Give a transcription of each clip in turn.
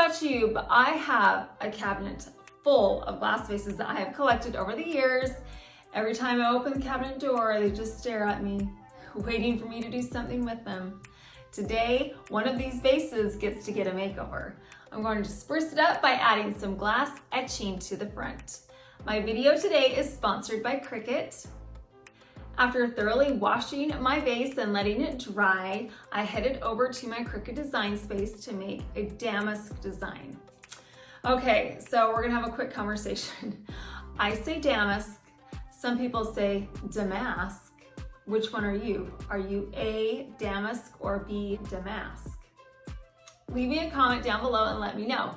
about you, but I have a cabinet full of glass vases that I have collected over the years. Every time I open the cabinet door, they just stare at me, waiting for me to do something with them. Today, one of these vases gets to get a makeover. I'm going to spruce it up by adding some glass etching to the front. My video today is sponsored by Cricut. After thoroughly washing my vase and letting it dry, I headed over to my Cricut design space to make a damask design. Okay, so we're gonna have a quick conversation. I say damask, some people say damask. Which one are you? Are you A, damask, or B, damask? Leave me a comment down below and let me know.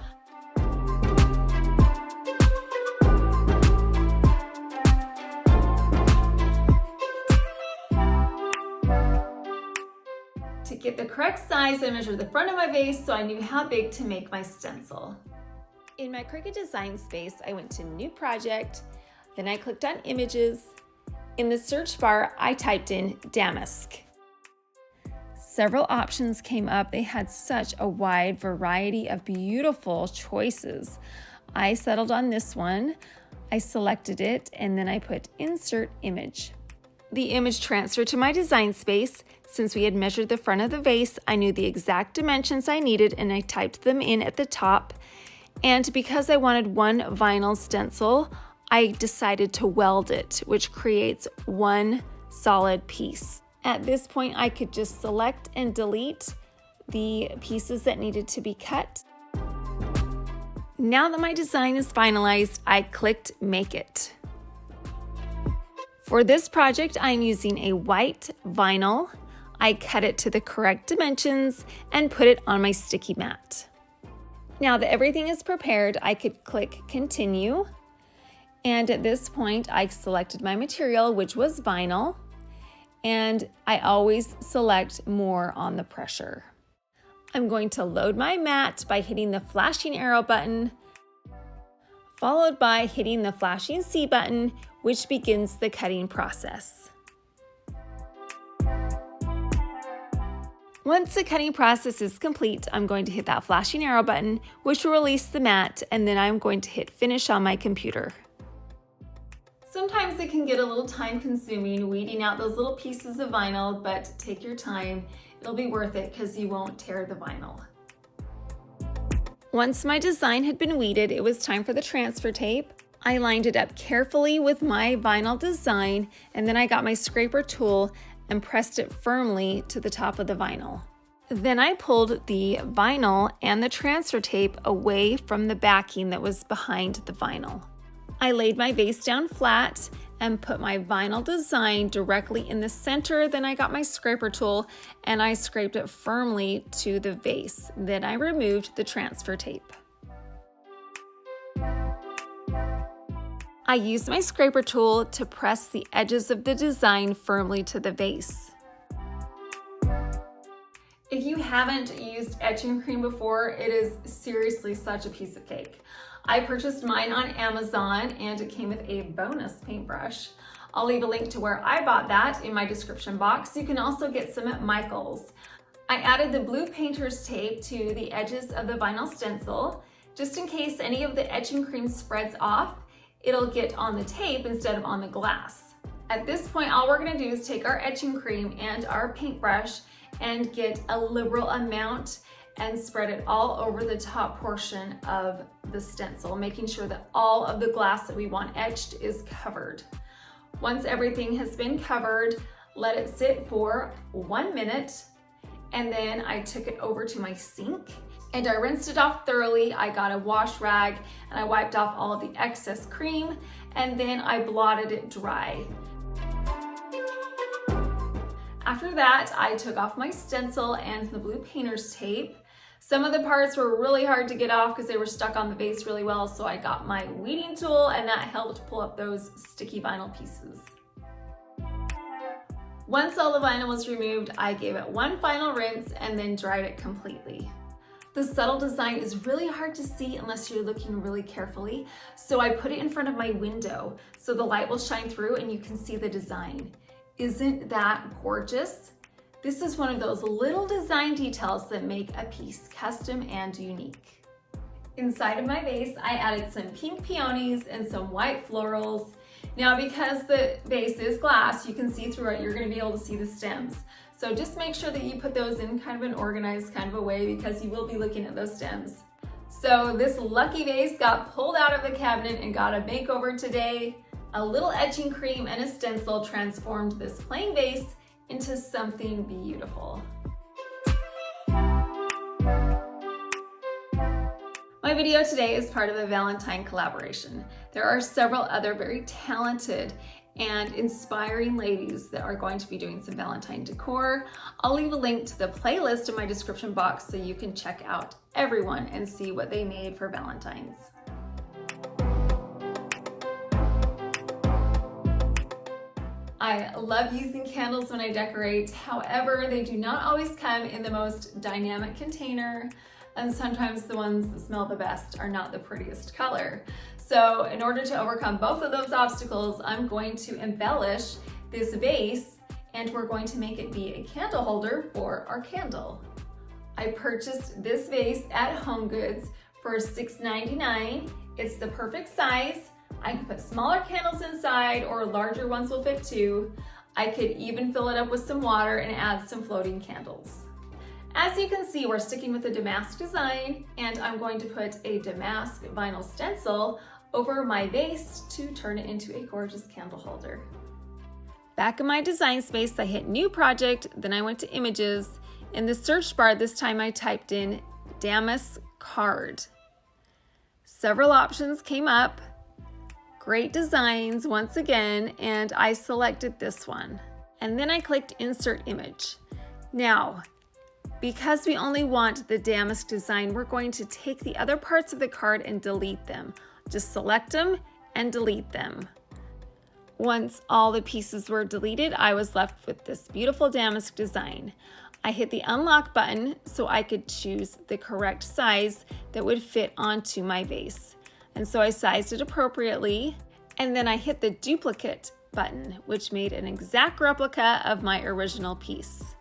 To get the correct size, I measured the front of my vase so I knew how big to make my stencil. In my Cricut design space, I went to New Project, then I clicked on Images. In the search bar, I typed in damask. Several options came up. They had such a wide variety of beautiful choices. I settled on this one. I selected it and then I put Insert Image. The image transferred to my design space. Since we had measured the front of the vase, I knew the exact dimensions I needed and I typed them in at the top. And because I wanted one vinyl stencil, I decided to weld it, which creates one solid piece. At this point, I could just select and delete the pieces that needed to be cut. Now that my design is finalized, I clicked Make It. For this project, I'm using a white vinyl. I cut it to the correct dimensions and put it on my sticky mat. Now that everything is prepared, I could click Continue. And at this point, I selected my material, which was vinyl. And I always select more on the pressure. I'm going to load my mat by hitting the flashing arrow button, followed by hitting the flashing C button, which begins the cutting process. Once the cutting process is complete, I'm going to hit that flashing arrow button, which will release the mat, and then I'm going to hit Finish on my computer. Sometimes it can get a little time consuming weeding out those little pieces of vinyl, but take your time. It'll be worth it because you won't tear the vinyl. Once my design had been weeded, it was time for the transfer tape. I lined it up carefully with my vinyl design, and then I got my scraper tool and pressed it firmly to the top of the vinyl. Then I pulled the vinyl and the transfer tape away from the backing that was behind the vinyl. I laid my vase down flat and put my vinyl design directly in the center. Then I got my scraper tool and I scraped it firmly to the vase. Then I removed the transfer tape. I used my scraper tool to press the edges of the design firmly to the vase. If you haven't used etching cream before, it is seriously such a piece of cake. I purchased mine on Amazon and it came with a bonus paintbrush. I'll leave a link to where I bought that in my description box. You can also get some at Michael's. I added the blue painter's tape to the edges of the vinyl stencil. Just in case any of the etching cream spreads off, it'll get on the tape instead of on the glass. At this point, all we're gonna do is take our etching cream and our paintbrush and get a liberal amount and spread it all over the top portion of the stencil, making sure that all of the glass that we want etched is covered. Once everything has been covered, let it sit for 1 minute, and then I took it over to my sink and I rinsed it off thoroughly. I got a wash rag and I wiped off all of the excess cream, and then I blotted it dry. After that, I took off my stencil and the blue painter's tape. Some of the parts were really hard to get off because they were stuck on the vase really well, so I got my weeding tool and that helped pull up those sticky vinyl pieces. Once all the vinyl was removed, I gave it one final rinse and then dried it completely. The subtle design is really hard to see unless you're looking really carefully, so I put it in front of my window so the light will shine through and you can see the design. Isn't that gorgeous? This is one of those little design details that make a piece custom and unique. Inside of my vase, I added some pink peonies and some white florals. Now, because the vase is glass, you can see through it, you're gonna be able to see the stems. So just make sure that you put those in kind of an organized kind of a way because you will be looking at those stems. So this lucky vase got pulled out of the cabinet and got a makeover today. A little etching cream and a stencil transformed this plain vase into something beautiful. My video today is part of a Valentine collaboration. There are several other very talented and inspiring ladies that are going to be doing some Valentine decor. I'll leave a link to the playlist in my description box so you can check out everyone and see what they made for Valentine's. I love using candles when I decorate. However, they do not always come in the most dynamic container, and sometimes the ones that smell the best are not the prettiest color. So in order to overcome both of those obstacles, I'm going to embellish this vase and we're going to make it be a candle holder for our candle. I purchased this vase at HomeGoods for $6.99. It's the perfect size. I can put smaller candles inside or larger ones will fit too. I could even fill it up with some water and add some floating candles. As you can see, we're sticking with the damask design, and I'm going to put a damask vinyl stencil over my vase to turn it into a gorgeous candle holder. Back in my design space, I hit new project, then I went to images. In the search bar this time I typed in damask card. Several options came up, great designs once again, and I selected this one. And then I clicked insert image. Now, because we only want the damask design, we're going to take the other parts of the card and delete them. Just select them and delete them. Once all the pieces were deleted, I was left with this beautiful damask design. I hit the unlock button so I could choose the correct size that would fit onto my vase. And so I sized it appropriately, and then I hit the duplicate button, which made an exact replica of my original piece.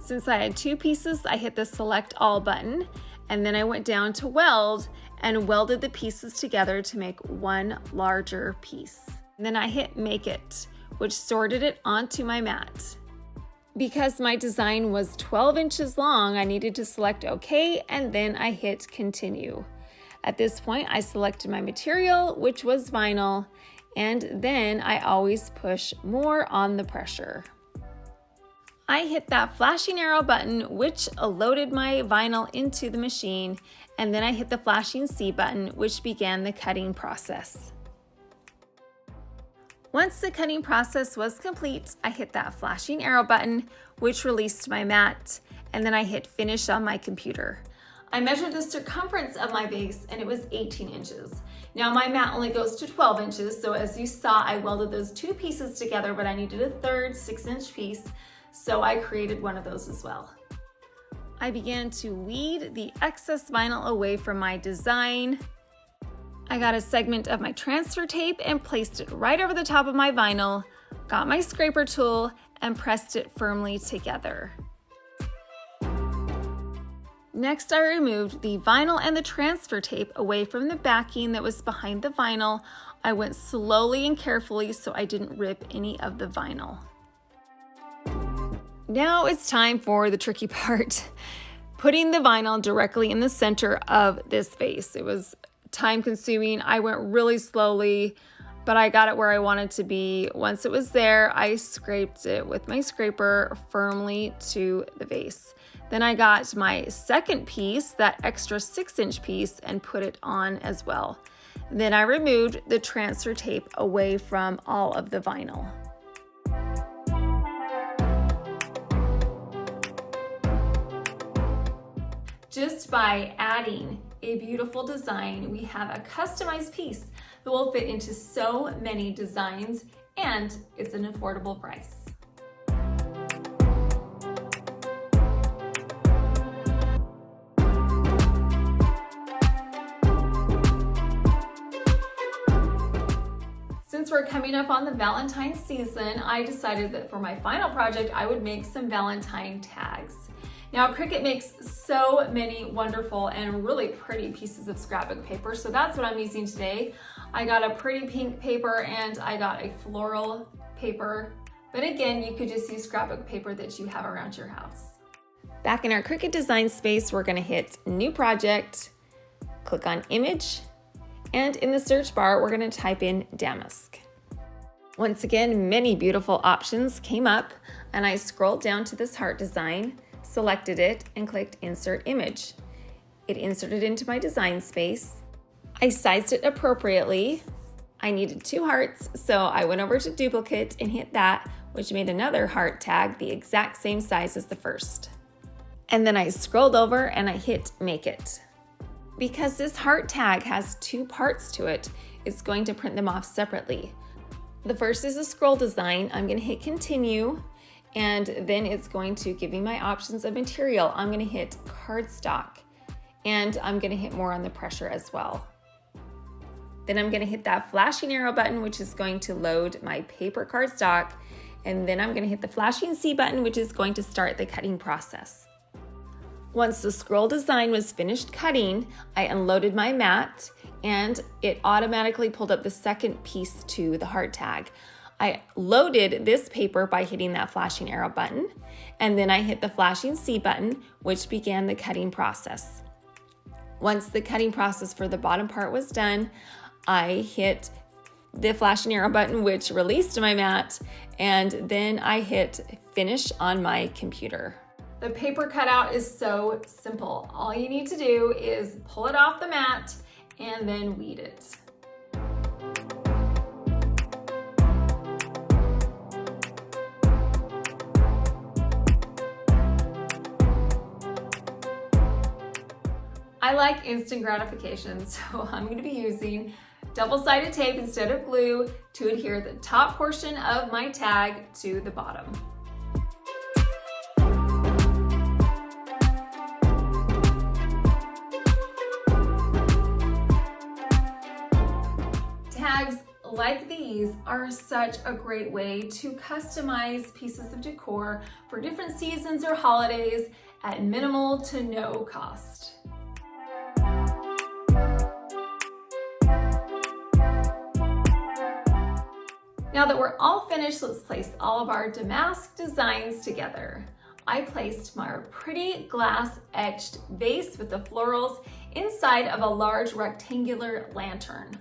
Since I had two pieces, I hit the select all button, and then I went down to weld and welded the pieces together to make one larger piece. And then I hit make it, which sorted it onto my mat. Because my design was 12 inches long, I needed to select OK, and then I hit continue. At this point, I selected my material, which was vinyl, and then I always push more on the pressure. I hit that flashing arrow button, which loaded my vinyl into the machine, and then I hit the flashing C button, which began the cutting process. Once the cutting process was complete, I hit that flashing arrow button, which released my mat, and then I hit finish on my computer. I measured the circumference of my vase and it was 18 inches. Now my mat only goes to 12 inches, so as you saw, I welded those two pieces together, but I needed a third 6-inch piece. So I created one of those as well. I began to weed the excess vinyl away from my design. I got a segment of my transfer tape and placed it right over the top of my vinyl, got my scraper tool, and pressed it firmly together. Next, I removed the vinyl and the transfer tape away from the backing that was behind the vinyl. I went slowly and carefully so I didn't rip any of the vinyl. Now it's time for the tricky part, putting the vinyl directly in the center of this vase. It was time consuming. I went really slowly, but I got it where I wanted to be. Once it was there, I scraped it with my scraper firmly to the vase. Then I got my second piece, that extra 6-inch piece, and put it on as well. Then I removed the transfer tape away from all of the vinyl. Just by adding a beautiful design, we have a customized piece that will fit into so many designs, and it's an affordable price. Since we're coming up on the Valentine's season, I decided that for my final project, I would make some Valentine tags. Now Cricut makes so many wonderful and really pretty pieces of scrapbook paper, so that's what I'm using today. I got a pretty pink paper and I got a floral paper, but again, you could just use scrapbook paper that you have around your house. Back in our Cricut design space, we're gonna hit New Project, click on Image, and in the search bar, we're gonna type in damask. Once again, many beautiful options came up, and I scrolled down to this heart design, selected it, and clicked Insert Image. It inserted into my design space. I sized it appropriately. I needed 2 hearts, so I went over to Duplicate and hit that, which made another heart tag the exact same size as the first. And then I scrolled over and I hit Make It. Because this heart tag has 2 parts to it, it's going to print them off separately. The first is a scroll design. I'm going to hit Continue, and then it's going to give me my options of material. I'm going to hit Cardstock, and I'm going to hit more on the pressure as well. Then I'm going to hit that flashing arrow button, which is going to load my paper cardstock, and then I'm going to hit the flashing C button, which is going to start the cutting process. Once the scroll design was finished cutting, I unloaded my mat, and it automatically pulled up the second piece to the heart tag. I loaded this paper by hitting that flashing arrow button, and then I hit the flashing C button, which began the cutting process. Once the cutting process for the bottom part was done, I hit the flashing arrow button, which released my mat, and then I hit Finish on my computer. The paper cutout is so simple. All you need to do is pull it off the mat and then weed it. I like instant gratification, so I'm going to be using double-sided tape instead of glue to adhere the top portion of my tag to the bottom. Tags like these are such a great way to customize pieces of decor for different seasons or holidays at minimal to no cost. Now that we're all finished, let's place all of our damask designs together. I placed my pretty glass etched vase with the florals inside of a large rectangular lantern.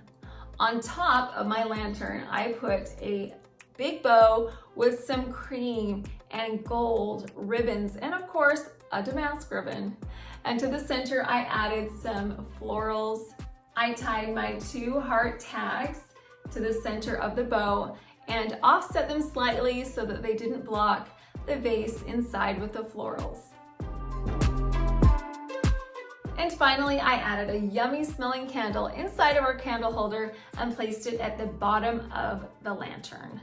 On top of my lantern, I put a big bow with some cream and gold ribbons, and of course, a damask ribbon. And to the center, I added some florals. I tied my 2 heart tags to the center of the bow and offset them slightly so that they didn't block the vase inside with the florals. And finally, I added a yummy smelling candle inside of our candle holder and placed it at the bottom of the lantern.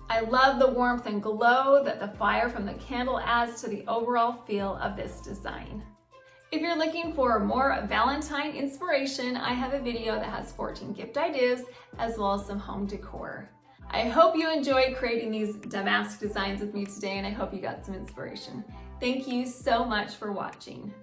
I love the warmth and glow that the fire from the candle adds to the overall feel of this design. If you're looking for more Valentine inspiration, I have a video that has 14 gift ideas as well as some home decor. I hope you enjoyed creating these damask designs with me today, and I hope you got some inspiration. Thank you so much for watching.